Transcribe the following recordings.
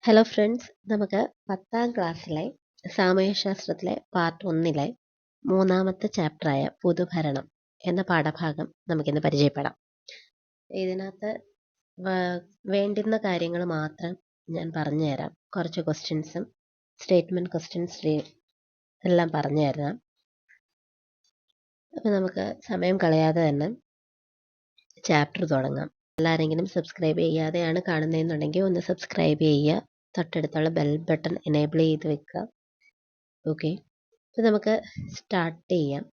Hello friends, നമുക്ക് 10ാം ക്ലാസ്സിലെ സാമൂഹ്യശാസ്ത്രത്തിലെ part 1 മൂന്നാമത്തെ ചാപ്റ്ററായ പൊതുഭരണം എന്ന പാഠഭാഗം നമുക്കിന്ന് പരിചയപ്പെടാം. ഇതിനകത്ത് വേണ്ടുന്ന കാര്യങ്ങൾ മാത്രം ഞാൻ പറഞ്ഞു തരാം. കുറച്ച് ക്വസ്റ്റ്യൻസും സ്റ്റേറ്റ്മെൻറ്റ് ക്വസ്റ്റ്യൻസ് എല്ലാം പറഞ്ഞു തരാം. അപ്പോൾ നമുക്ക് സമയം കളയാതെ തന്നെ ചാപ്റ്റർ തുടങ്ങാം. എല്ലാരെങ്കിലും സബ്സ്ക്രൈബ് ചെയ്യാതെയാണ് കാണുന്നതെന്നുണ്ടെങ്കിൽ ഒന്ന് സബ്സ്ക്രൈബ് ചെയ്യുക, തൊട്ടടുത്തുള്ള ബെൽ ബട്ടൺ എനേബിൾ ചെയ്ത് വെക്കുക. ഓക്കെ, അപ്പോൾ നമുക്ക് സ്റ്റാർട്ട് ചെയ്യാം.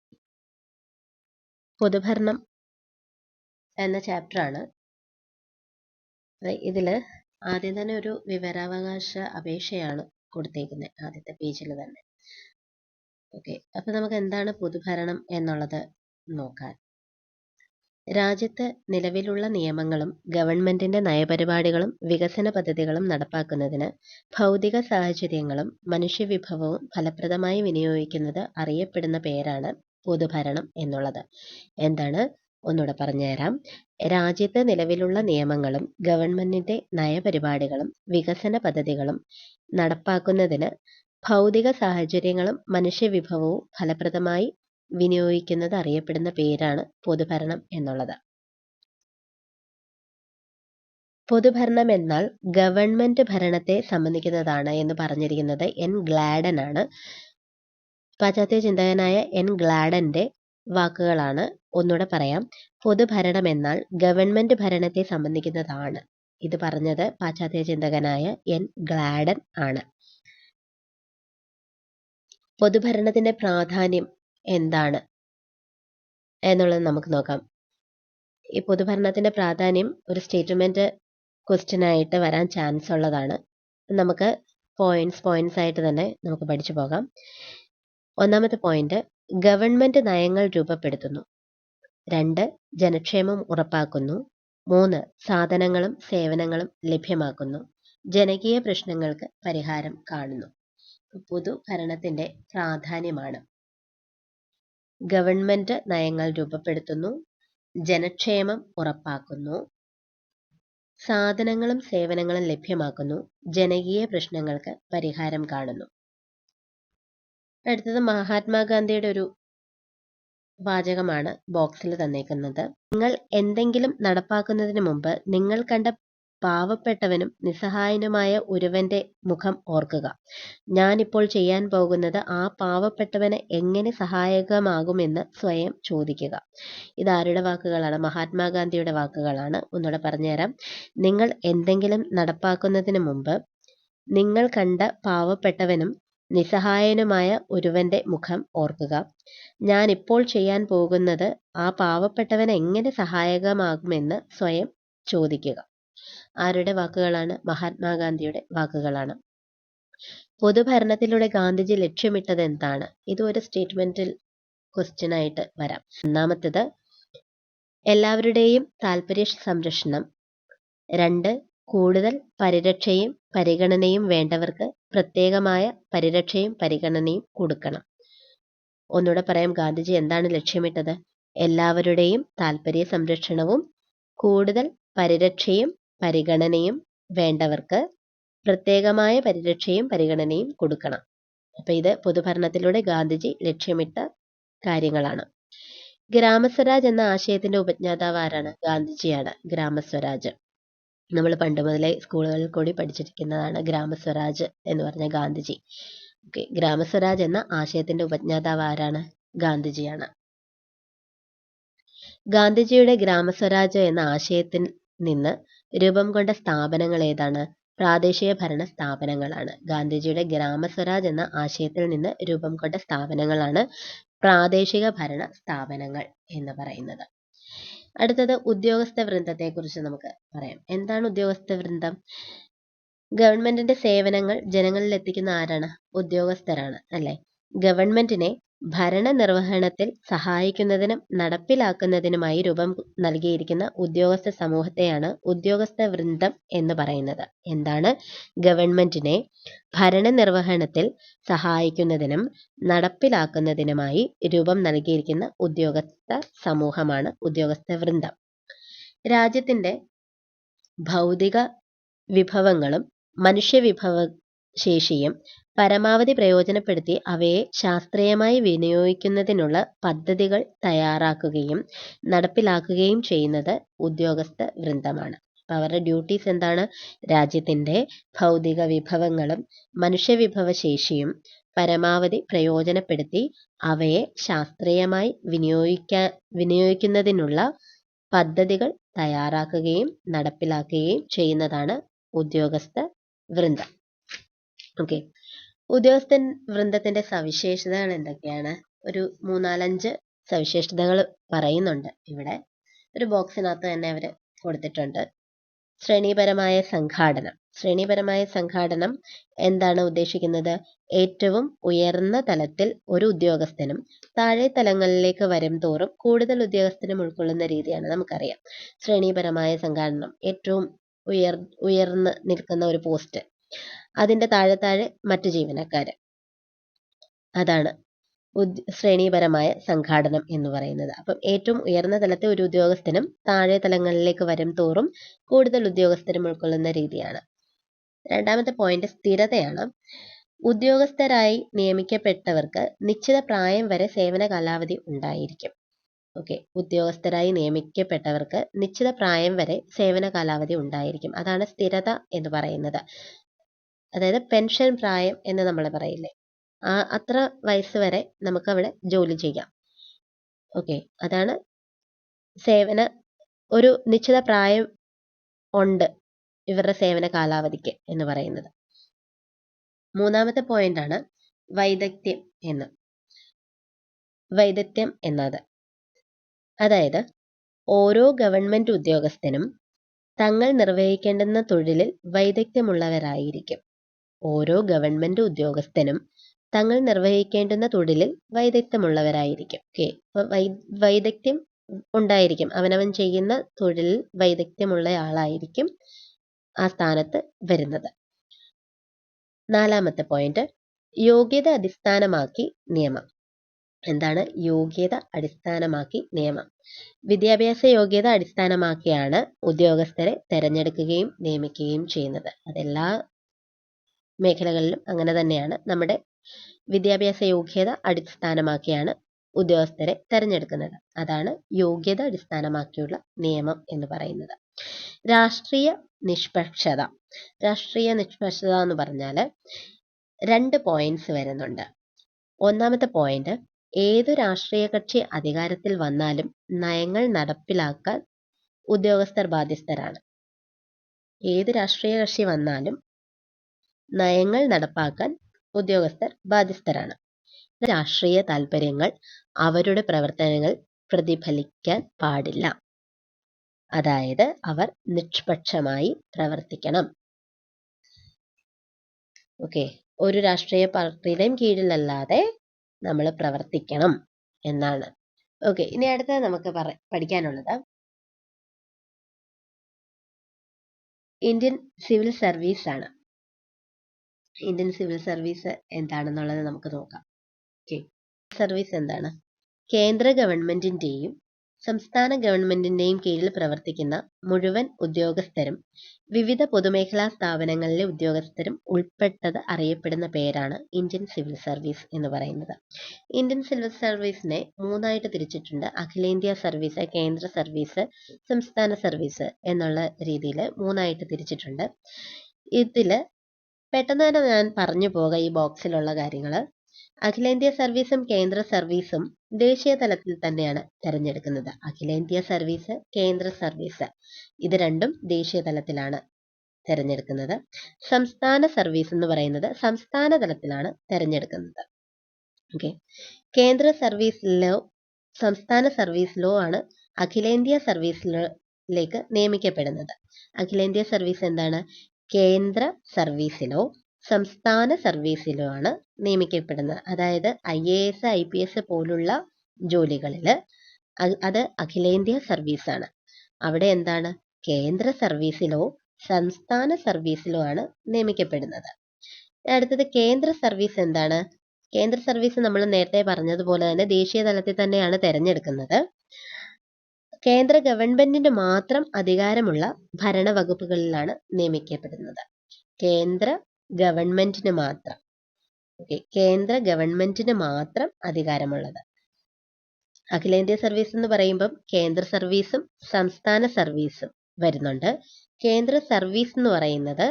പൊതുഭരണം എന്ന ചാപ്റ്ററാണ്. ഇതിൽ ആദ്യം തന്നെ ഒരു വിവരാവകാശ അപേക്ഷയാണ് കൊടുത്തേക്കുന്നത്, ആദ്യത്തെ പേജിൽ തന്നെ. ഓക്കെ, അപ്പോൾ നമുക്ക് എന്താണ് പൊതുഭരണം എന്നുള്ളത് നോക്കാം. രാജ്യത്ത് നിലവിലുള്ള നിയമങ്ങളും ഗവൺമെന്റിന്റെ നയപരിപാടികളും വികസന പദ്ധതികളും നടപ്പാക്കുന്നതിന് ഭൗതിക സാഹചര്യങ്ങളും മനുഷ്യവിഭവവും ഫലപ്രദമായി വിനിയോഗിക്കുന്നത് അറിയപ്പെടുന്ന പേരാണ് പൊതുഭരണം എന്നുള്ളത്. എന്താണ്? ഒന്നുകൂടെ പറഞ്ഞുതരാം. രാജ്യത്ത് നിലവിലുള്ള നിയമങ്ങളും ഗവൺമെന്റിന്റെ നയപരിപാടികളും വികസന പദ്ധതികളും നടപ്പാക്കുന്നതിന് ഭൗതിക സാഹചര്യങ്ങളും മനുഷ്യവിഭവവും ഫലപ്രദമായി വിനിയോഗിക്കുന്നത് അറിയപ്പെടുന്ന പേരാണ് പൊതുഭരണം എന്നുള്ളത്. പൊതുഭരണം എന്നാൽ ഗവൺമെന്റ് ഭരണത്തെ സംബന്ധിക്കുന്നതാണ് എന്ന് പറഞ്ഞിരിക്കുന്നത് എൻ ഗ്ലാഡൻ ആണ്. പാശ്ചാത്യ ചിന്തകനായ എൻ ഗ്ലാഡന്റെ വാക്കുകളാണ്. ഒന്നുകൂടെ പറയാം. പൊതുഭരണം എന്നാൽ ഗവൺമെന്റ് ഭരണത്തെ സംബന്ധിക്കുന്നതാണ്. ഇത് പറഞ്ഞത് പാശ്ചാത്യ ചിന്തകനായ എൻ ഗ്ലാഡൻ ആണ്. പൊതുഭരണത്തിന്റെ പ്രാധാന്യം എന്താണ് എന്നുള്ളത് നമുക്ക് നോക്കാം. ഈ പൊതുഭരണത്തിന്റെ പ്രാധാന്യം ഒരു സ്റ്റേറ്റ്മെന്റ് ക്വസ്റ്റ്യൻ ആയിട്ട് വരാൻ ചാൻസ് ഉള്ളതാണ്. നമുക്ക് പോയിന്റ്സ് ആയിട്ട് തന്നെ നമുക്ക് പഠിച്ചു പോകാം. ഒന്നാമത്തെ പോയിന്റ്, ഗവൺമെന്റ് നയങ്ങൾ രൂപപ്പെടുത്തുന്നു. 2, ജനക്ഷേമം ഉറപ്പാക്കുന്നു. 3, സാധനങ്ങളും സേവനങ്ങളും ലഭ്യമാക്കുന്നു. ജനകീയ പ്രശ്നങ്ങൾക്ക് പരിഹാരം കാണുന്നു. പൊതുഭരണത്തിന്റെ പ്രാധാന്യമാണ് ഗവൺമെന്റ് നയങ്ങൾ രൂപപ്പെടുത്തുന്നു, ജനക്ഷേമം ഉറപ്പാക്കുന്നു, സാധനങ്ങളും സേവനങ്ങളും ലഭ്യമാക്കുന്നു, ജനകീയ പ്രശ്നങ്ങൾക്ക് പരിഹാരം കാണുന്നു. അടുത്തത് മഹാത്മാഗാന്ധിയുടെ ഒരു വാചകമാണ് ബോക്സിൽ തന്നേക്കുന്നത്. നിങ്ങൾ എന്തെങ്കിലും നടപ്പാക്കുന്നതിന് മുമ്പ് നിങ്ങൾ കണ്ട പാവപ്പെട്ടവനും നിസ്സഹായനുമായ ഒരുവന്റെ മുഖം ഓർക്കുക. ഞാനിപ്പോൾ ചെയ്യാൻ പോകുന്നത് ആ പാവപ്പെട്ടവന് എങ്ങനെ സഹായകമാകുമെന്ന് സ്വയം ചോദിക്കുക. ഇതാരുടെ വാക്കുകളാണ്? മഹാത്മാഗാന്ധിയുടെ വാക്കുകളാണ്. ഒന്നുകൂടെ പറഞ്ഞുതരാം. നിങ്ങൾ എന്തെങ്കിലും നടപ്പാക്കുന്നതിന് മുമ്പ് നിങ്ങൾ കണ്ട പാവപ്പെട്ടവനും നിസ്സഹായനുമായ ഒരുവന്റെ മുഖം ഓർക്കുക. ഞാനിപ്പോൾ ചെയ്യാൻ പോകുന്നത് ആ പാവപ്പെട്ടവന് എങ്ങനെ സഹായകമാകുമെന്ന് സ്വയം ചോദിക്കുക. ആരുടെ വാക്കുകളാണ്? മഹാത്മാഗാന്ധിയുടെ വാക്കുകളാണ്. പൊതുഭരണത്തിലൂടെ ഗാന്ധിജി ലക്ഷ്യമിട്ടത് എന്താണ്? ഇത് ഒരു സ്റ്റേറ്റ്മെന്റിൽ ക്വസ്റ്റ്യൻ ആയിട്ട് വരാം. ഒന്നാമത്തേത്, എല്ലാവരുടെയും താല്പര്യ സംരക്ഷണം. 2, കൂടുതൽ പരിരക്ഷയും പരിഗണനയും വേണ്ടവർക്ക് പ്രത്യേകമായ പരിരക്ഷയും പരിഗണനയും കൊടുക്കണം. ഒന്നുകൂടെ പറയാം. ഗാന്ധിജി എന്താണ് ലക്ഷ്യമിട്ടത്? എല്ലാവരുടെയും താല്പര്യ സംരക്ഷണവും കൂടുതൽ പരിരക്ഷയും പരിഗണനയും വേണ്ടവർക്ക് പ്രത്യേകമായ പരിരക്ഷയും പരിഗണനയും കൊടുക്കണം. അപ്പൊ ഇത് പൊതുഭരണത്തിലൂടെ ഗാന്ധിജി ലക്ഷ്യമിട്ട കാര്യങ്ങളാണ്. ഗ്രാമസ്വരാജ് എന്ന ആശയത്തിന്റെ ഉപജ്ഞാതാവ് ആരാണ്? ഗാന്ധിജിയാണ്. ഗ്രാമസ്വരാജ് നമ്മൾ പണ്ട് മുതലേ സ്കൂളുകളിൽ കൂടി പഠിച്ചിരിക്കുന്നതാണ്. ഗ്രാമസ്വരാജ് എന്ന് പറഞ്ഞ ഗാന്ധിജി. ഓക്കെ, ഗ്രാമസ്വരാജ് എന്ന ആശയത്തിന്റെ ഉപജ്ഞാതാവ് ആരാണ്? ഗാന്ധിജിയാണ്. ഗാന്ധിജിയുടെ ഗ്രാമസ്വരാജ് എന്ന ആശയത്തിൽ നിന്ന് രൂപം കൊണ്ട സ്ഥാപനങ്ങൾ ഏതാണ്? പ്രാദേശിക ഭരണ സ്ഥാപനങ്ങളാണ്. ഗാന്ധിജിയുടെ ഗ്രാമസ്വരാജ് എന്ന ആശയത്തിൽ നിന്ന് രൂപം കൊണ്ട സ്ഥാപനങ്ങളാണ് പ്രാദേശിക ഭരണ സ്ഥാപനങ്ങൾ എന്ന് പറയുന്നത്. അടുത്തത് ഉദ്യോഗസ്ഥ വൃന്ദത്തെ കുറിച്ച് നമുക്ക് പറയാം. എന്താണ് ഉദ്യോഗസ്ഥ വൃന്ദം? ഗവൺമെന്റിന്റെ സേവനങ്ങൾ ജനങ്ങളിൽ എത്തിക്കുന്ന ആരാണ്? ഉദ്യോഗസ്ഥരാണ്, അല്ലെ? ഗവൺമെന്റിനെ ഭരണ നിർവഹണത്തിൽ സഹായിക്കുന്നതിനും നടപ്പിലാക്കുന്നതിനുമായി രൂപം നൽകിയിരിക്കുന്ന ഉദ്യോഗസ്ഥ സമൂഹത്തെയാണ് ഉദ്യോഗസ്ഥ വൃന്ദം എന്ന് പറയുന്നത്. എന്താണ്? ഗവൺമെന്റിനെ ഭരണ നിർവഹണത്തിൽ സഹായിക്കുന്നതിനും നടപ്പിലാക്കുന്നതിനുമായി രൂപം നൽകിയിരിക്കുന്ന ഉദ്യോഗസ്ഥ സമൂഹമാണ് ഉദ്യോഗസ്ഥ വൃന്ദം. രാജ്യത്തിന്റെ ഭൗതിക വിഭവങ്ങളും മനുഷ്യവിഭവ ശേഷിയും പരമാവധി പ്രയോജനപ്പെടുത്തി അവയെ ശാസ്ത്രീയമായി വിനിയോഗിക്കുന്നതിനുള്ള പദ്ധതികൾ തയ്യാറാക്കുകയും നടപ്പിലാക്കുകയും ചെയ്യുന്നത് ഉദ്യോഗസ്ഥ വൃന്ദമാണ്. അപ്പം അവരുടെ ഡ്യൂട്ടീസ് എന്താണ്? രാജ്യത്തിൻ്റെ ഭൗതിക വിഭവങ്ങളും മനുഷ്യവിഭവ ശേഷിയും പരമാവധി പ്രയോജനപ്പെടുത്തി അവയെ ശാസ്ത്രീയമായി വിനിയോഗിക്കുന്നതിനുള്ള പദ്ധതികൾ തയ്യാറാക്കുകയും നടപ്പിലാക്കുകയും ചെയ്യുന്നതാണ് ഉദ്യോഗസ്ഥ വൃന്ദം. ഓക്കെ, ഉദ്യോഗസ്ഥൻ വൃന്ദത്തിന്റെ സവിശേഷതകൾ എന്തൊക്കെയാണ്? ഒരു 3-4-5 സവിശേഷതകൾ പറയുന്നുണ്ട്. ഇവിടെ ഒരു ബോക്സിനകത്ത് തന്നെ അവർ കൊടുത്തിട്ടുണ്ട്. ശ്രേണീപരമായ സംഘാടനം എന്താണ് ഉദ്ദേശിക്കുന്നത്? ഏറ്റവും ഉയർന്ന തലത്തിൽ ഒരു ഉദ്യോഗസ്ഥനും താഴെ തലങ്ങളിലേക്ക് വരും തോറും കൂടുതൽ ഉദ്യോഗസ്ഥനും ഉൾക്കൊള്ളുന്ന രീതിയാണ്. നമുക്കറിയാം ശ്രേണീപരമായ സംഘാടനം. ഏറ്റവും ഉയർന്ന് നിൽക്കുന്ന ഒരു പോസ്റ്റ്, അതിൻ്റെ താഴെ മറ്റു ജീവനക്കാർ, അതാണ് ശ്രേണീപരമായ സംഘാടനം എന്ന് പറയുന്നത്. അപ്പം ഏറ്റവും ഉയർന്ന തലത്തെ ഒരു ഉദ്യോഗസ്ഥനും താഴെ തലങ്ങളിലേക്ക് വരും തോറും കൂടുതൽ ഉദ്യോഗസ്ഥരും ഉൾക്കൊള്ളുന്ന രീതിയാണ്. രണ്ടാമത്തെ പോയിന്റ് സ്ഥിരതയാണ്. ഉദ്യോഗസ്ഥരായി നിയമിക്കപ്പെട്ടവർക്ക് നിശ്ചിത പ്രായം വരെ സേവന കാലാവധി ഉണ്ടായിരിക്കും. ഓക്കെ, ഉദ്യോഗസ്ഥരായി നിയമിക്കപ്പെട്ടവർക്ക് നിശ്ചിത പ്രായം വരെ സേവന കാലാവധി ഉണ്ടായിരിക്കും. അതാണ് സ്ഥിരത എന്ന് പറയുന്നത്. അതായത് പെൻഷൻ പ്രായം എന്ന് നമ്മൾ പറയില്ലേ, അത്ര വയസ്സ് വരെ നമുക്ക് അവിടെ ജോലി ചെയ്യാം. ഓക്കെ, അതാണ് ഒരു നിശ്ചിത പ്രായം ഉണ്ട് ഇവരുടെ സേവന കാലാവധിക്ക് എന്ന് പറയുന്നത്. മൂന്നാമത്തെ പോയിന്റ് ആണ് വൈദഗ്ധ്യം എന്നത്. അതായത് ഓരോ ഗവൺമെന്റ് ഉദ്യോഗസ്ഥനും തങ്ങൾ നിർവഹിക്കേണ്ടുന്ന തൊഴിലിൽ വൈദഗ്ധ്യമുള്ളവരായിരിക്കും. ഓരോ ഗവൺമെന്റ് ഉദ്യോഗസ്ഥനും തങ്ങൾ നിർവഹിക്കേണ്ടുന്ന തൊഴിലിൽ വൈദഗ്ധ്യമുള്ളവരായിരിക്കും. ഓക്കെ, അപ്പൊ വൈദഗ്ധ്യം ഉണ്ടായിരിക്കും. അവനവൻ ചെയ്യുന്ന തൊഴിലിൽ വൈദഗ്ധ്യമുള്ള ആളായിരിക്കും ആ സ്ഥാനത്ത് വരുന്നത്. നാലാമത്തെ പോയിന്റ് യോഗ്യത അടിസ്ഥാനമാക്കി നിയമം. എന്താണ് യോഗ്യത അടിസ്ഥാനമാക്കി നിയമം? വിദ്യാഭ്യാസ യോഗ്യത അടിസ്ഥാനമാക്കിയാണ് ഉദ്യോഗസ്ഥരെ തെരഞ്ഞെടുക്കുകയും നിയമിക്കുകയും ചെയ്യുന്നത്. അതെല്ലാ മേഖലകളിലും അങ്ങനെ തന്നെയാണ്. നമ്മുടെ വിദ്യാഭ്യാസ യോഗ്യത അടിസ്ഥാനമാക്കിയാണ് ഉദ്യോഗസ്ഥരെ തെരഞ്ഞെടുക്കുന്നത്. അതാണ് യോഗ്യത അടിസ്ഥാനമാക്കിയുള്ള നിയമം എന്ന് പറയുന്നത്. രാഷ്ട്രീയ നിഷ്പക്ഷത എന്ന് പറഞ്ഞാൽ 2 പോയിന്റ്സ് വരുന്നുണ്ട്. ഒന്നാമത്തെ പോയിന്റ്, ഏതു രാഷ്ട്രീയ കക്ഷി അധികാരത്തിൽ വന്നാലും നയങ്ങൾ നടപ്പിലാക്കാൻ ഉദ്യോഗസ്ഥർ ബാധ്യസ്ഥരാണ്. ഏത് രാഷ്ട്രീയ കക്ഷി വന്നാലും നയങ്ങൾ നടപ്പാക്കാൻ ഉദ്യോഗസ്ഥർ ബാധ്യസ്ഥരാണ്. രാഷ്ട്രീയ താൽപര്യങ്ങൾ അവരുടെ പ്രവർത്തനങ്ങൾ പ്രതിഫലിക്കാൻ പാടില്ല. അതായത് അവർ നിഷ്പക്ഷമായി പ്രവർത്തിക്കണം. ഓക്കെ, ഒരു രാഷ്ട്രീയ പാർട്ടിയുടെയും കീഴിലല്ലാതെ നമ്മൾ പ്രവർത്തിക്കണം എന്നാണ്. ഓക്കെ, ഇനി അടുത്ത നമുക്ക് പഠിക്കാനുള്ളത് ഇന്ത്യൻ സിവിൽ സർവീസ് ആണ്. ഇന്ത്യൻ സിവിൽ സർവീസ് എന്താണെന്നുള്ളത് നമുക്ക് നോക്കാം. ഓക്കെ, സർവീസ് എന്താണ്? കേന്ദ്ര ഗവൺമെന്റിന്റെയും സംസ്ഥാന ഗവൺമെന്റിന്റെയും കീഴിൽ പ്രവർത്തിക്കുന്ന മുഴുവൻ ഉദ്യോഗസ്ഥരും വിവിധ പൊതുമേഖലാ സ്ഥാപനങ്ങളിലെ ഉദ്യോഗസ്ഥരും ഉൾപ്പെട്ടത് അറിയപ്പെടുന്ന പേരാണ് ഇന്ത്യൻ സിവിൽ സർവീസ് എന്ന് പറയുന്നത്. ഇന്ത്യൻ സിവിൽ സർവീസിനെ 3ആയിട്ട് തിരിച്ചിട്ടുണ്ട്. അഖിലേന്ത്യാ സർവീസ്, കേന്ദ്ര സർവീസ്, സംസ്ഥാന സർവീസ് എന്നുള്ള രീതിയിൽ 3ആയിട്ട് തിരിച്ചിട്ടുണ്ട്. ഇതിൽ പെട്ടെന്ന് തന്നെ ഞാൻ പറഞ്ഞു പോകാം ഈ ബോക്സിലുള്ള കാര്യങ്ങൾ. അഖിലേന്ത്യാ സർവീസും കേന്ദ്ര സർവീസും ദേശീയ തലത്തിൽ തന്നെയാണ് തിരഞ്ഞെടുക്കുന്നത്. അഖിലേന്ത്യാ സർവീസ്, കേന്ദ്ര സർവീസ് ഇത് രണ്ടും ദേശീയ തലത്തിലാണ് തിരഞ്ഞെടുക്കുന്നത്. സംസ്ഥാന സർവീസ് എന്ന് പറയുന്നത് സംസ്ഥാന തലത്തിലാണ് തിരഞ്ഞെടുക്കുന്നത്. ഓക്കെ, കേന്ദ്ര സർവീസ് ലോ, സംസ്ഥാന സർവീസ് ലോ ആണ് അഖിലേന്ത്യാ സർവീസിലേക്ക് നിയമിക്കപ്പെടുന്നത്. അഖിലേന്ത്യാ സർവീസ് എന്താണ്? കേന്ദ്ര സർവീസിലോ സംസ്ഥാന സർവീസിലോ ആണ് നിയമിക്കപ്പെടുന്നത്. അതായത് IAS, IPS പോലുള്ള ജോലികളിൽ അത് അഖിലേന്ത്യാ സർവീസാണ്. അവിടെ എന്താണ്? കേന്ദ്ര സർവീസിലോ സംസ്ഥാന സർവീസിലോ ആണ് നിയമിക്കപ്പെടുന്നത്. അടുത്തത് കേന്ദ്ര സർവീസ് എന്താണ്? കേന്ദ്ര സർവീസ് നമ്മൾ നേരത്തെ പറഞ്ഞതുപോലെ തന്നെ ദേശീയ തലത്തിൽ തന്നെയാണ് തിരഞ്ഞെടുക്കുന്നത്. കേന്ദ്ര ഗവൺമെന്റിന് മാത്രം അധികാരമുള്ള ഭരണവകുപ്പുകളിലാണ് നിയമിക്കപ്പെടുന്നത്. കേന്ദ്ര ഗവൺമെന്റിന് മാത്രം. ഓക്കെ, കേന്ദ്ര ഗവൺമെന്റിന് മാത്രം അധികാരമുള്ളത്. അഖിലേന്ത്യാ സർവീസ് എന്ന് പറയുമ്പം കേന്ദ്ര സർവീസും സംസ്ഥാന സർവീസും വരുന്നുണ്ട്. കേന്ദ്ര സർവീസ് എന്ന് പറയുന്നത്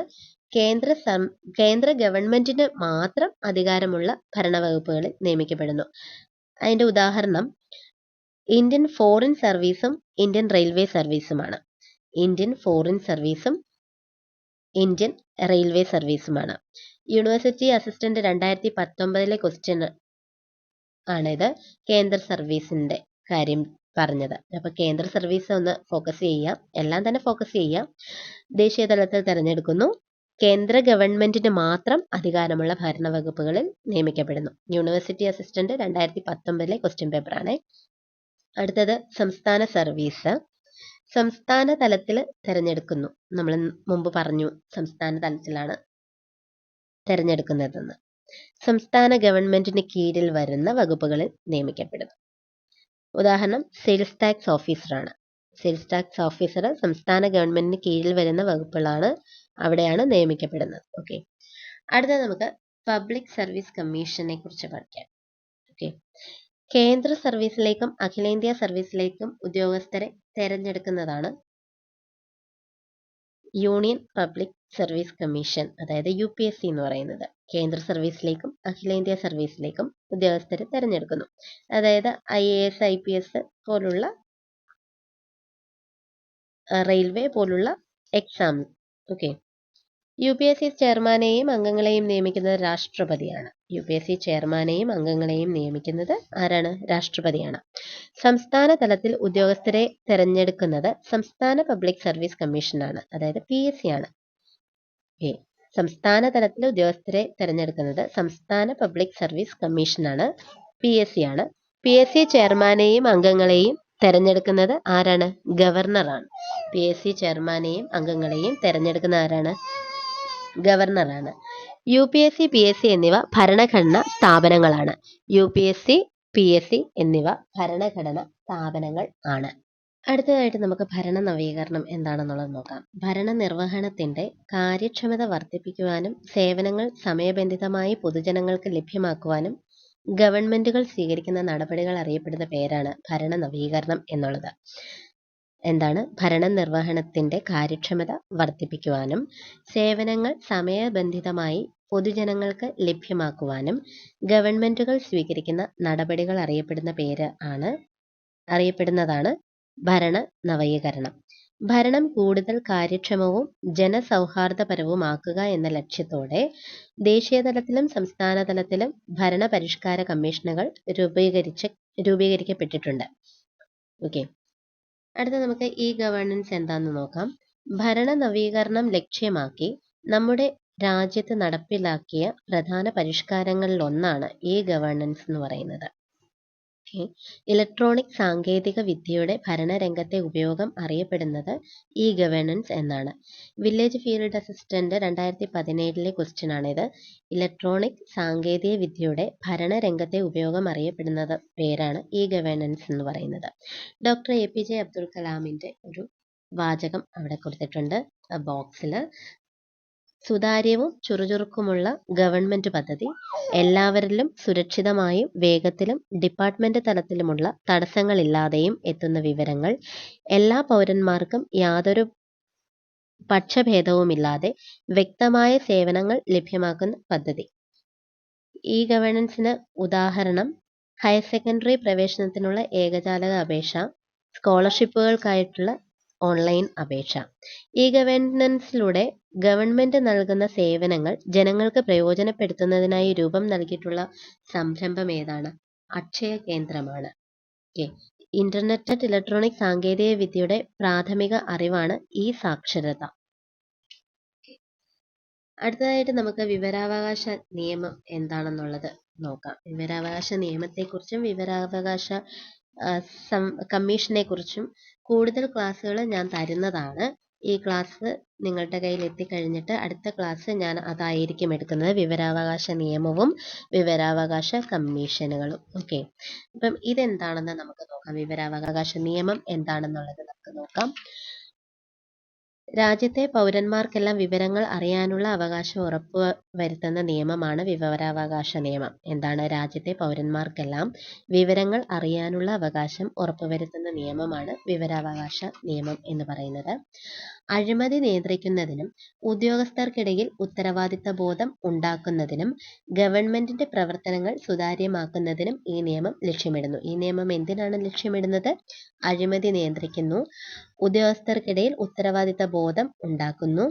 കേന്ദ്ര ഗവൺമെന്റിന് മാത്രം അധികാരമുള്ള ഭരണവകുപ്പുകളിൽ നിയമിക്കപ്പെടുന്നു. അതിന്റെ ഉദാഹരണം ഇന്ത്യൻ ഫോറിൻ സർവീസും ഇന്ത്യൻ റെയിൽവേ സർവീസുമാണ്. ഇന്ത്യൻ ഫോറിൻ സർവീസും ഇന്ത്യൻ റെയിൽവേ സർവീസുമാണ്. യൂണിവേഴ്സിറ്റി അസിസ്റ്റന്റ് 2019 ക്വസ്റ്റ്യൻ ആണിത്, കേന്ദ്ര സർവീസിന്റെ കാര്യം പറഞ്ഞത്. അപ്പൊ കേന്ദ്ര സർവീസ് ഒന്ന് ഫോക്കസ് ചെയ്യാം, എല്ലാം തന്നെ ഫോക്കസ് ചെയ്യാം. ദേശീയ തലത്തിൽ തെരഞ്ഞെടുക്കുന്നു. കേന്ദ്ര ഗവൺമെന്റിന് മാത്രം അധികാരമുള്ള ഭരണവകുപ്പുകളിൽ നിയമിക്കപ്പെടുന്നു. യൂണിവേഴ്സിറ്റി അസിസ്റ്റന്റ് 2019 ക്വസ്റ്റ്യൻ പേപ്പറാണ്. അടുത്തത് സംസ്ഥാന സർവീസ്. സംസ്ഥാന തലത്തിൽ തെരഞ്ഞെടുക്കുന്നു. നമ്മൾ മുമ്പ് പറഞ്ഞു സംസ്ഥാന തലത്തിലാണ് തെരഞ്ഞെടുക്കുന്നതെന്ന്. സംസ്ഥാന ഗവൺമെന്റിന് കീഴിൽ വരുന്ന വകുപ്പുകളിൽ നിയമിക്കപ്പെടുന്നു. ഉദാഹരണം സെയിൽസ് ടാക്സ് ഓഫീസറാണ്. സെയിൽസ് ടാക്സ് ഓഫീസർ സംസ്ഥാന ഗവൺമെന്റിന് കീഴിൽ വരുന്ന വകുപ്പുകളാണ്, അവിടെയാണ് നിയമിക്കപ്പെടുന്നത്. ഓക്കെ, അടുത്ത നമുക്ക് പബ്ലിക് സർവീസ് കമ്മീഷനെ കുറിച്ച് പഠിക്കാം. ഓക്കെ, കേന്ദ്ര സർവീസിലേക്കും അഖിലേന്ത്യാ സർവീസിലേക്കും ഉദ്യോഗസ്ഥരെ തെരഞ്ഞെടുക്കുന്നതാണ് യൂണിയൻ പബ്ലിക് സർവീസ് കമ്മീഷൻ, അതായത് UPSC എന്ന് പറയുന്നത്. കേന്ദ്ര സർവീസിലേക്കും അഖിലേന്ത്യാ സർവീസിലേക്കും ഉദ്യോഗസ്ഥരെ തെരഞ്ഞെടുക്കുന്നു. അതായത് IAS IPS പോലുള്ള റെയിൽവേ പോലുള്ള എക്സാം. ഓക്കെ, UPSC ചെയർമാനെയും അംഗങ്ങളെയും നിയമിക്കുന്നത് രാഷ്ട്രപതിയാണ്. UPSC ചെയർമാനെയും അംഗങ്ങളെയും നിയമിക്കുന്നത് ആരാണ്? രാഷ്ട്രപതിയാണ്. സംസ്ഥാന തലത്തിൽ ഉദ്യോഗസ്ഥരെ തെരഞ്ഞെടുക്കുന്നത് സംസ്ഥാന പബ്ലിക് സർവീസ് കമ്മീഷനാണ്, അതായത് PSC ആണ്. ഓക്കെ, സംസ്ഥാന തലത്തിൽ ഉദ്യോഗസ്ഥരെ തെരഞ്ഞെടുക്കുന്നത് സംസ്ഥാന പബ്ലിക് സർവീസ് കമ്മീഷനാണ്, PSC ആണ്. PSC ചെയർമാനെയും അംഗങ്ങളെയും തെരഞ്ഞെടുക്കുന്നത് ആരാണ്? ഗവർണറാണ്. PSC ചെയർമാനെയും അംഗങ്ങളെയും തെരഞ്ഞെടുക്കുന്ന ആരാണ്? ഗവർണറാണ്. UPSC PSC എന്നിവ ഭരണഘടനാ സ്ഥാപനങ്ങളാണ്. UPSC PSC എന്നിവ ഭരണഘടനാ സ്ഥാപനങ്ങൾ ആണ്. അടുത്തതായിട്ട് നമുക്ക് ഭരണ നവീകരണം എന്താണെന്നുള്ളത് നോക്കാം. ഭരണ നിർവഹണത്തിന്റെ കാര്യക്ഷമത വർദ്ധിപ്പിക്കുവാനും സേവനങ്ങൾ സമയബന്ധിതമായി പൊതുജനങ്ങൾക്ക് ലഭ്യമാക്കുവാനും ഗവൺമെന്റുകൾ സ്വീകരിക്കുന്ന നടപടികൾ അറിയപ്പെടുന്ന പേരാണ് ഭരണ നവീകരണം എന്നുള്ളത്. എന്താണ്? ഭരണ നിർവഹണത്തിന്റെ കാര്യക്ഷമത വർദ്ധിപ്പിക്കുവാനും സേവനങ്ങൾ സമയബന്ധിതമായി പൊതുജനങ്ങൾക്ക് ലഭ്യമാക്കുവാനും ഗവൺമെന്റുകൾ സ്വീകരിക്കുന്ന നടപടികൾ അറിയപ്പെടുന്നതാണ് ഭരണ നവീകരണം. ഭരണം കൂടുതൽ കാര്യക്ഷമവും ജനസൗഹാർദ്ദപരവുമാക്കുക എന്ന ലക്ഷ്യത്തോടെ ദേശീയതലത്തിലും സംസ്ഥാന തലത്തിലും ഭരണ പരിഷ്കാര കമ്മീഷനുകൾ രൂപീകരിക്കപ്പെട്ടിട്ടുണ്ട്. ഓക്കെ, അടുത്ത നമുക്ക് ഈ ഗവേണൻസ് എന്താണെന്ന് നോക്കാം. ഭരണ നവീകരണം ലക്ഷ്യമാക്കി നമ്മുടെ രാജ്യത്ത് നടപ്പിലാക്കിയ പ്രധാന പരിഷ്കാരങ്ങളിൽ ഒന്നാണ് ഈ ഗവേണൻസ് എന്ന് പറയുന്നത്. ഇലക്ട്രോണിക് സാങ്കേതിക വിദ്യയുടെ ഭരണരംഗത്തെ ഉപയോഗം അറിയപ്പെടുന്നത് ഈ ഗവേണൻസ് എന്നാണ്. വില്ലേജ് ഫീൽഡ് അസിസ്റ്റന്റ് 2017 ക്വസ്റ്റ്യൻ ആണിത്. ഇലക്ട്രോണിക് സാങ്കേതിക വിദ്യയുടെ ഭരണരംഗത്തെ ഉപയോഗം അറിയപ്പെടുന്നത് പേരാണ് ഈ ഗവേണൻസ് എന്ന് പറയുന്നത്. ഡോക്ടർ APJ അബ്ദുൽ കലാമിന്റെ ഒരു വാചകം അവിടെ കൊടുത്തിട്ടുണ്ട് ബോക്സിൽ. സുതാര്യവും ചുറുചുറുക്കുമുള്ള ഗവൺമെന്റ് പദ്ധതി, എല്ലാവരിലും സുരക്ഷിതമായും വേഗത്തിലും ഡിപ്പാർട്ട്മെന്റ് തലത്തിലുമുള്ള തടസ്സങ്ങളില്ലാതെയും എത്തുന്ന വിവരങ്ങൾ, എല്ലാ പൗരന്മാർക്കും യാതൊരു പക്ഷഭേദവുമില്ലാതെ വ്യക്തമായ സേവനങ്ങൾ ലഭ്യമാക്കുന്ന പദ്ധതി. ഈ ഗവേണൻസിന് ഉദാഹരണം ഹയർ സെക്കൻഡറി പ്രവേശനത്തിനുള്ള ഏകജാലക അപേക്ഷ, സ്കോളർഷിപ്പുകൾക്കായിട്ടുള്ള ഓൺലൈൻ അപേക്ഷ. ഈ ഗവേണൻസിലൂടെ ഗവൺമെന്റ് നൽകുന്ന സേവനങ്ങൾ ജനങ്ങൾക്ക് പ്രയോജനപ്പെടുത്തുന്നതിനായി രൂപം നൽകിയിട്ടുള്ള സംരംഭം ഏതാണ്? അക്ഷയ കേന്ദ്രമാണ്. ഇന്റർനെറ്റ് ഇലക്ട്രോണിക് സാങ്കേതിക വിദ്യയുടെ പ്രാഥമിക അറിവാണ് ഈ സാക്ഷരത. അടുത്തതായിട്ട് നമുക്ക് വിവരാവകാശ നിയമം എന്താണെന്നുള്ളത് നോക്കാം. വിവരാവകാശ നിയമത്തെക്കുറിച്ചും വിവരാവകാശ കമ്മീഷനെ കുറിച്ചും കൂടുതൽ ക്ലാസ്സുകൾ ഞാൻ തരുന്നതാണ്. ഈ ക്ലാസ് നിങ്ങളുടെ കയ്യിൽ എത്തിക്കഴിഞ്ഞിട്ട് അടുത്ത ക്ലാസ് ഞാൻ അതായിരിക്കും എടുക്കുന്നത്, വിവരാവകാശ നിയമവും വിവരാവകാശ കമ്മീഷനുകളും. ഓക്കെ, അപ്പം ഇതെന്താണെന്ന് നമുക്ക് നോക്കാം. വിവരാവകാശ നിയമം എന്താണെന്നുള്ളത് നമുക്ക് നോക്കാം. രാജ്യത്തെ പൗരന്മാർക്കെല്ലാം വിവരങ്ങൾ അറിയാനുള്ള അവകാശം ഉറപ്പുവരുത്തുന്ന നിയമമാണ് വിവരാവകാശ നിയമം. എന്താണ്? രാജ്യത്തെ പൗരന്മാർക്കെല്ലാം വിവരങ്ങൾ അറിയാനുള്ള അവകാശം ഉറപ്പുവരുത്തുന്ന നിയമമാണ് വിവരാവകാശ നിയമം എന്ന് പറയുന്നത്. അഴിമതി നിയന്ത്രിക്കുന്നതിനും ഉദ്യോഗസ്ഥർക്കിടയിൽ ഉത്തരവാദിത്ത ബോധം ഉണ്ടാക്കുന്നതിനും ഗവൺമെന്റിന്റെ പ്രവർത്തനങ്ങൾ സുതാര്യമാക്കുന്നതിനും ഈ നിയമം ലക്ഷ്യമിടുന്നു. ഈ നിയമം എന്തിനാണ് ലക്ഷ്യമിടുന്നത്? അഴിമതി നിയന്ത്രിക്കുന്നു, ഉദ്യോഗസ്ഥർക്കിടയിൽ ഉത്തരവാദിത്ത ബോധം ഉണ്ടാക്കുന്നു,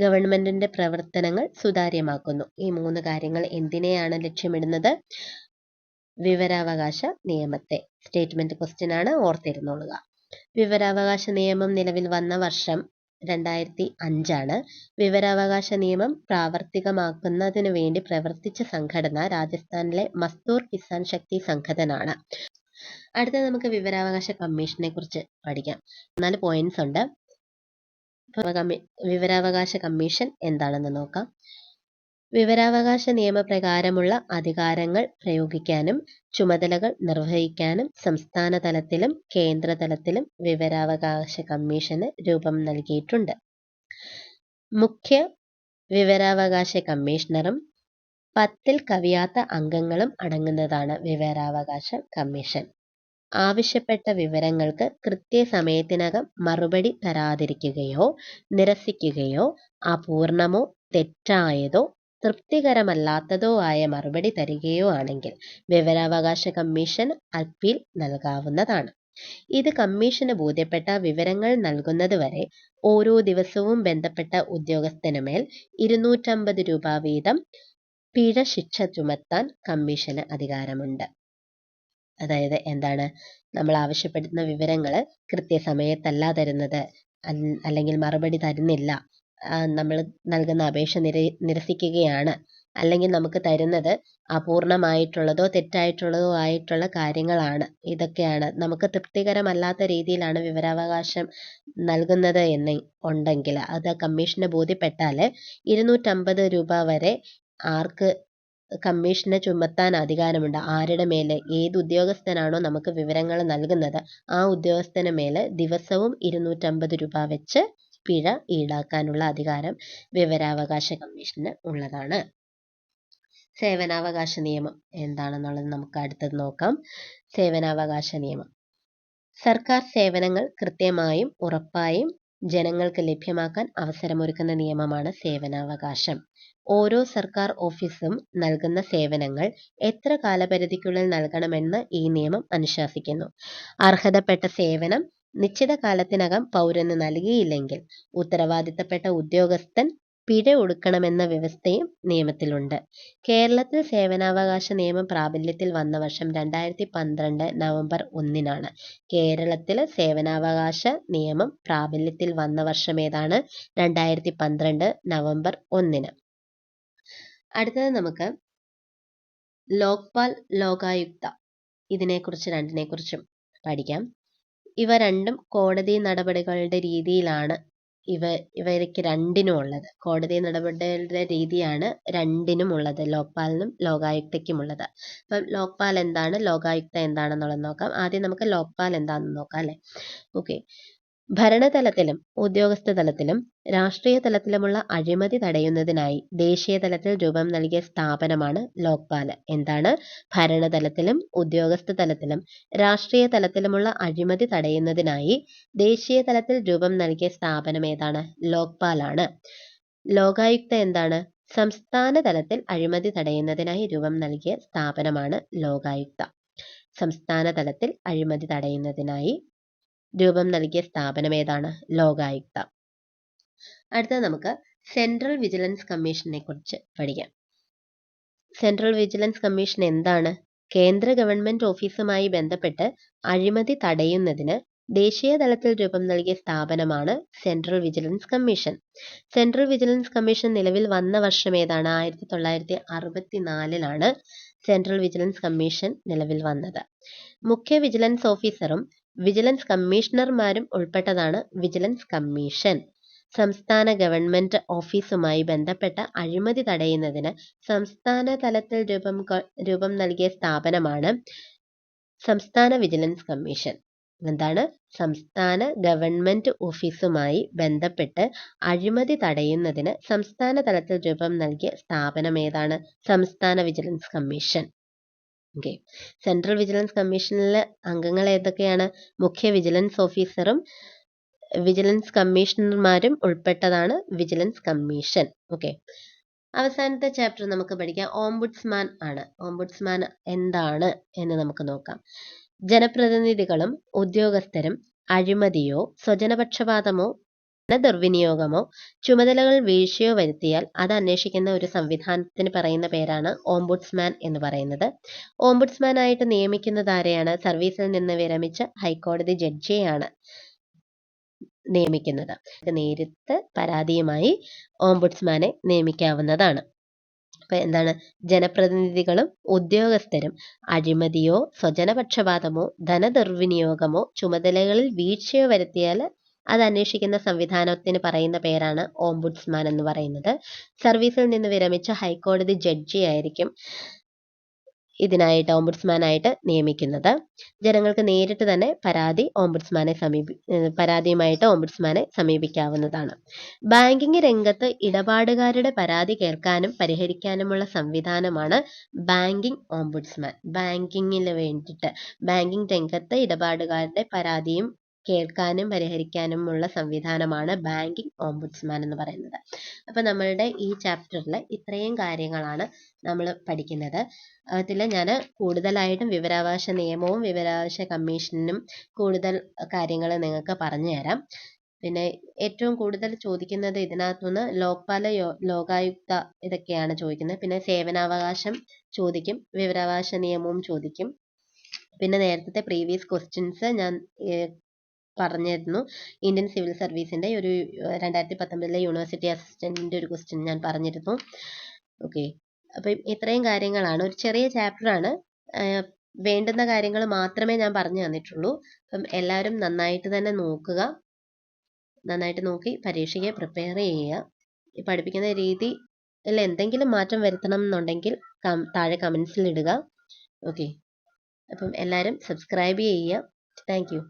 ഗവൺമെന്റിന്റെ പ്രവർത്തനങ്ങൾ സുതാര്യമാക്കുന്നു. ഈ 3 കാര്യങ്ങൾ എന്തിനെയാണ് ലക്ഷ്യമിടുന്നത്? വിവരാവകാശ നിയമത്തെ. സ്റ്റേറ്റ്മെന്റ് ക്വസ്റ്റ്യൻ ആണ്, ഓർത്തിരുന്നോളുക. വിവരാവകാശ നിയമം നിലവിൽ വന്ന വർഷം 2005 വിവരാവകാശ നിയമം പ്രാവർത്തികമാക്കുന്നതിനു വേണ്ടി പ്രവർത്തിച്ച സംഘടന രാജസ്ഥാനിലെ മസ്തൂർ കിസാൻ ശക്തി സംഘടനാണ്. അടുത്തത് നമുക്ക് വിവരാവകാശ കമ്മീഷനെ കുറിച്ച് പഠിക്കാം. 4 പോയിന്റ്സ് ഉണ്ട്. വിവരാവകാശ കമ്മീഷൻ എന്താണെന്ന് നോക്കാം. വിവരാവകാശ നിയമപ്രകാരമുള്ള അധികാരങ്ങൾ പ്രയോഗിക്കാനും ചുമതലകൾ നിർവഹിക്കാനും സംസ്ഥാന തലത്തിലും കേന്ദ്ര തലത്തിലും വിവരാവകാശ കമ്മീഷന് രൂപം നൽകിയിട്ടുണ്ട്. മുഖ്യ വിവരാവകാശ കമ്മീഷണറും 10 കവിയാത്ത അംഗങ്ങളും അടങ്ങുന്നതാണ് വിവരാവകാശ കമ്മീഷൻ. ആവശ്യപ്പെട്ട വിവരങ്ങൾക്ക് കൃത്യസമയത്തിനകം മറുപടി തരാതിരിക്കുകയോ നിരസിക്കുകയോ അപൂർണമോ തെറ്റായതോ തൃപ്തികരമല്ലാത്തതോ ആയ മറുപടി തരികയോ ആണെങ്കിൽ വിവരാവകാശ കമ്മീഷൻ അപ്പീൽ നൽകാവുന്നതാണ്. ഇത് കമ്മീഷന് ബോധ്യപ്പെട്ട വിവരങ്ങൾ നൽകുന്നത് വരെ ഓരോ ദിവസവും ബന്ധപ്പെട്ട ഉദ്യോഗസ്ഥനുമേൽ 250 രൂപ വീതം പിഴ ശിക്ഷ ചുമത്താൻ കമ്മീഷന് അധികാരമുണ്ട്. അതായത് എന്താണ്? നമ്മൾ ആവശ്യപ്പെടുന്ന വിവരങ്ങൾ കൃത്യസമയത്തല്ല തരുന്നത്, അല്ലെങ്കിൽ മറുപടി തരുന്നില്ല, നമ്മൾ നൽകുന്ന അപേക്ഷ നിരസിക്കുകയാണ്, അല്ലെങ്കിൽ നമുക്ക് തരുന്നത് അപൂർണമായിട്ടുള്ളതോ തെറ്റായിട്ടുള്ളതോ ആയിട്ടുള്ള കാര്യങ്ങളാണ്, ഇതൊക്കെയാണ് നമുക്ക് തൃപ്തികരമല്ലാത്ത രീതിയിലാണ് വിവരാവകാശം നൽകുന്നത് ഉണ്ടെങ്കിൽ അത് കമ്മീഷന് ബോധ്യപ്പെട്ടാൽ 250 രൂപ വരെ ആർക്ക് കമ്മീഷന് ചുമത്താൻ അധികാരമുണ്ട്. ആരുടെ മേലെ? ഏത് ഉദ്യോഗസ്ഥനാണോ നമുക്ക് വിവരങ്ങൾ നൽകുന്നത് ആ ഉദ്യോഗസ്ഥന് മേലെ ദിവസവും 250 രൂപ വെച്ച് പിഴ ഈടാക്കാനുള്ള അധികാരം വിവരാവകാശ കമ്മീഷന് ഉള്ളതാണ്. സേവനാവകാശ നിയമം എന്താണെന്നുള്ളത് നമുക്ക് അടുത്തത് നോക്കാം. സേവനാവകാശ നിയമം സർക്കാർ സേവനങ്ങൾ കൃത്യമായും ഉറപ്പായും ജനങ്ങൾക്ക് ലഭ്യമാക്കാൻ അവസരമൊരുക്കുന്ന നിയമമാണ് സേവനാവകാശം. ഓരോ സർക്കാർ ഓഫീസും നൽകുന്ന സേവനങ്ങൾ എത്ര കാലപരിധിക്കുള്ളിൽ നൽകണമെന്ന് ഈ നിയമം അനുശാസിക്കുന്നു. അർഹതപ്പെട്ട സേവനം നിശ്ചിത കാലത്തിനകം പൗരന് നൽകിയില്ലെങ്കിൽ ഉത്തരവാദിത്തപ്പെട്ട ഉദ്യോഗസ്ഥൻ പിഴ ഒടുക്കണമെന്ന വ്യവസ്ഥയും നിയമത്തിലുണ്ട്. കേരളത്തിൽ സേവനാവകാശ നിയമം പ്രാബല്യത്തിൽ വന്ന വർഷം 2012 നവംബർ 1 കേരളത്തിൽ സേവനാവകാശ നിയമം പ്രാബല്യത്തിൽ വന്ന വർഷം ഏതാണ്? 2012 നവംബർ 1. അടുത്തത് നമുക്ക് ലോക്പാൽ, ലോകായുക്ത രണ്ടിനെക്കുറിച്ചും പഠിക്കാം. ഇവ രണ്ടും കോടതി നടപടികളുടെ രീതിയിലാണ് ഇവയ്ക്ക് രണ്ടിനും ഉള്ളത്. കോടതി നടപടികളുടെ രീതിയാണ് രണ്ടിനും ഉള്ളത്, ലോക്പാലിനും ലോകായുക്തയ്ക്കും ഉള്ളത്. അപ്പം ലോക്പാൽ എന്താണ്, ലോകായുക്ത എന്താണെന്നുള്ളത് നോക്കാം. ആദ്യം നമുക്ക് ലോക്പാൽ എന്താണെന്ന് നോക്കാം അല്ലേ. ഓക്കെ. ഭരണതലത്തിലും ഉദ്യോഗസ്ഥ തലത്തിലും രാഷ്ട്രീയ തലത്തിലുമുള്ള അഴിമതി തടയുന്നതിനായി ദേശീയ തലത്തിൽ രൂപം നൽകിയ സ്ഥാപനമാണ് ലോക്പാൽ. എന്താണ്? ഭരണതലത്തിലും ഉദ്യോഗസ്ഥ തലത്തിലും രാഷ്ട്രീയ തലത്തിലുമുള്ള അഴിമതി തടയുന്നതിനായി ദേശീയ തലത്തിൽ രൂപം നൽകിയ സ്ഥാപനം ഏതാണ്? ലോക്പാലാണ്. ലോകായുക്ത എന്താണ്? സംസ്ഥാന തലത്തിൽ അഴിമതി തടയുന്നതിനായി രൂപം നൽകിയ സ്ഥാപനമാണ് ലോകായുക്ത. സംസ്ഥാന തലത്തിൽ അഴിമതി തടയുന്നതിനായി രൂപം നൽകിയ സ്ഥാപനം ഏതാണ്? ലോകായുക്ത. അടുത്തത് നമുക്ക് സെൻട്രൽ വിജിലൻസ് കമ്മീഷനെ കുറിച്ച് പഠിക്കാം. സെൻട്രൽ വിജിലൻസ് കമ്മീഷൻ എന്താണ്? കേന്ദ്ര ഗവൺമെന്റ് ഓഫീസുമായി ബന്ധപ്പെട്ട് അഴിമതി തടയുന്നതിന് ദേശീയ തലത്തിൽ രൂപം നൽകിയ സ്ഥാപനമാണ് central vigilance commission. Central vigilance commission നിലവിൽ വന്ന വർഷം ഏതാണ്? 1964 സെൻട്രൽ വിജിലൻസ് കമ്മീഷൻ നിലവിൽ വന്നത്. മുഖ്യ വിജിലൻസ് ഓഫീസറും വിജിലൻസ് കമ്മീഷണർമാരും ഉൾപ്പെട്ടതാണ് വിജിലൻസ് കമ്മീഷൻ. സംസ്ഥാന ഗവൺമെന്റ് ഓഫീസുമായി ബന്ധപ്പെട്ട അഴിമതി തടയുന്നതിന് സംസ്ഥാന തലത്തിൽ രൂപം നൽകിയ സ്ഥാപനമാണ് സംസ്ഥാന വിജിലൻസ് കമ്മീഷൻ. എന്താണ്? സംസ്ഥാന ഗവൺമെന്റ് ഓഫീസുമായി ബന്ധപ്പെട്ട് അഴിമതി തടയുന്നതിന് സംസ്ഥാന തലത്തിൽ രൂപം നൽകിയ സ്ഥാപനം ഏതാണ്? സംസ്ഥാന vigilance commission. Okay. Central vigilance കമ്മീഷനിലെ അംഗങ്ങൾ ഏതൊക്കെയാണ്? മുഖ്യ വിജിലൻസ് ഓഫീസറും വിജിലൻസ് കമ്മീഷണർമാരും ഉൾപ്പെട്ടതാണ് വിജിലൻസ് കമ്മീഷൻ. ഓക്കെ. അവസാനത്തെ ചാപ്റ്റർ നമുക്ക് പഠിക്കാം ഓംബുഡ്സ്മാൻ ആണ്. ഓംബുഡ്സ്മാൻ എന്താണ് എന്ന് നമുക്ക് നോക്കാം. ജനപ്രതിനിധികളും ഉദ്യോഗസ്ഥരും അഴിമതിയോ സ്വജനപക്ഷപാതമോ ദുർവിനിയോഗമോ ചുമതലകൾ വീഴ്ചയോ വരുത്തിയാൽ അത് അന്വേഷിക്കുന്ന ഒരു സംവിധാനത്തിന് പറയുന്ന പേരാണ് ഓംബുഡ്സ്മാൻ എന്ന് പറയുന്നത്. ഓംബുഡ്സ്മാൻ ആയിട്ട് നിയമിക്കുന്നത് ആരെയാണ്? സർവീസിൽ നിന്ന് വിരമിച്ച ഹൈക്കോടതി ജഡ്ജിയെയാണ് നിയമിക്കുന്നത്. നേരിട്ട് പരാതിയുമായി ഓംബുഡ്സ്മാനെ നിയമിക്കാവുന്നതാണ്. അപ്പൊ എന്താണ്? ജനപ്രതിനിധികളും ഉദ്യോഗസ്ഥരും അഴിമതിയോ സ്വജനപക്ഷപാതമോ ധനദുർവിനിയോഗമോ ചുമതലകളിൽ വീഴ്ചയോ വരുത്തിയാൽ അത് അന്വേഷിക്കുന്ന സംവിധാനത്തിന് പറയുന്ന പേരാണ് ഓംബുഡ്സ്മാൻ എന്ന് പറയുന്നത്. സർവീസിൽ നിന്ന് വിരമിച്ച ഹൈക്കോടതി ജഡ്ജി ആയിരിക്കും ഇതിനായിട്ട് ഓംബുഡ്സ്മാനായിട്ട് നിയമിക്കുന്നത്. ജനങ്ങൾക്ക് നേരിട്ട് തന്നെ പരാതിയുമായിട്ട് ഓംബുഡ്സ്മാനെ സമീപിക്കാവുന്നതാണ്. ബാങ്കിങ് രംഗത്ത് ഇടപാടുകാരുടെ പരാതി കേൾക്കാനും പരിഹരിക്കാനുമുള്ള സംവിധാനമാണ് ബാങ്കിങ് ഓംബുഡ്സ്മാൻ. ബാങ്കിങ്ങിന് വേണ്ടിയിട്ട് ബാങ്കിങ് രംഗത്ത് ഇടപാടുകാരുടെ പരാതിയും കേൾക്കാനും പരിഹരിക്കാനുമുള്ള സംവിധാനമാണ് ബാങ്കിങ് ഓംബുഡ്സ്മാൻ എന്ന് പറയുന്നത്. അപ്പോൾ നമ്മളുടെ ഈ ചാപ്റ്ററിൽ ഇത്രയും കാര്യങ്ങളാണ് നമ്മൾ പഠിക്കുന്നത്. അതിൽ ഞാൻ കൂടുതലായിട്ടും വിവരാവകാശ നിയമവും വിവരാവകാശ കമ്മീഷനും കൂടുതൽ കാര്യങ്ങൾ നിങ്ങൾക്ക് പറഞ്ഞു തരാം. പിന്നെ ഏറ്റവും കൂടുതൽ ചോദിക്കുന്നത് ഇതിനകത്തുനിന്ന് ലോക്പാല ലോകായുക്ത ഇതൊക്കെയാണ് ചോദിക്കുന്നത്. പിന്നെ സേവനാവകാശം ചോദിക്കും, വിവരാവകാശ നിയമവും ചോദിക്കും. പിന്നെ നേരത്തെ പ്രീവിയസ് ക്വസ്റ്റ്യൻസ് ഞാൻ പറഞ്ഞിരുന്നു. ഇന്ത്യൻ സിവിൽ സർവീസിൻ്റെ ഒരു 2019 യൂണിവേഴ്സിറ്റി അസിസ്റ്റൻറ്റിൻ്റെ ഒരു ക്വസ്റ്റ്യൻ ഞാൻ പറഞ്ഞിരുന്നു. ഓക്കെ. അപ്പം ഇത്രയും കാര്യങ്ങളാണ്. ഒരു ചെറിയ ചാപ്റ്ററാണ്. വേണ്ടുന്ന കാര്യങ്ങൾ മാത്രമേ ഞാൻ പറഞ്ഞു തന്നിട്ടുള്ളൂ. അപ്പം എല്ലാവരും നന്നായിട്ട് തന്നെ നോക്കുക. നന്നായിട്ട് നോക്കി പരീക്ഷയ്ക്ക് പ്രിപ്പയർ ചെയ്യുക. ഈ പഠിപ്പിക്കുന്ന രീതിയിൽ എന്തെങ്കിലും മാറ്റം വരുത്തണം എന്നുണ്ടെങ്കിൽ താഴെ കമൻസിൽ ഇടുക. ഓക്കെ. അപ്പം എല്ലാവരും സബ്സ്ക്രൈബ് ചെയ്യുക. Thank you.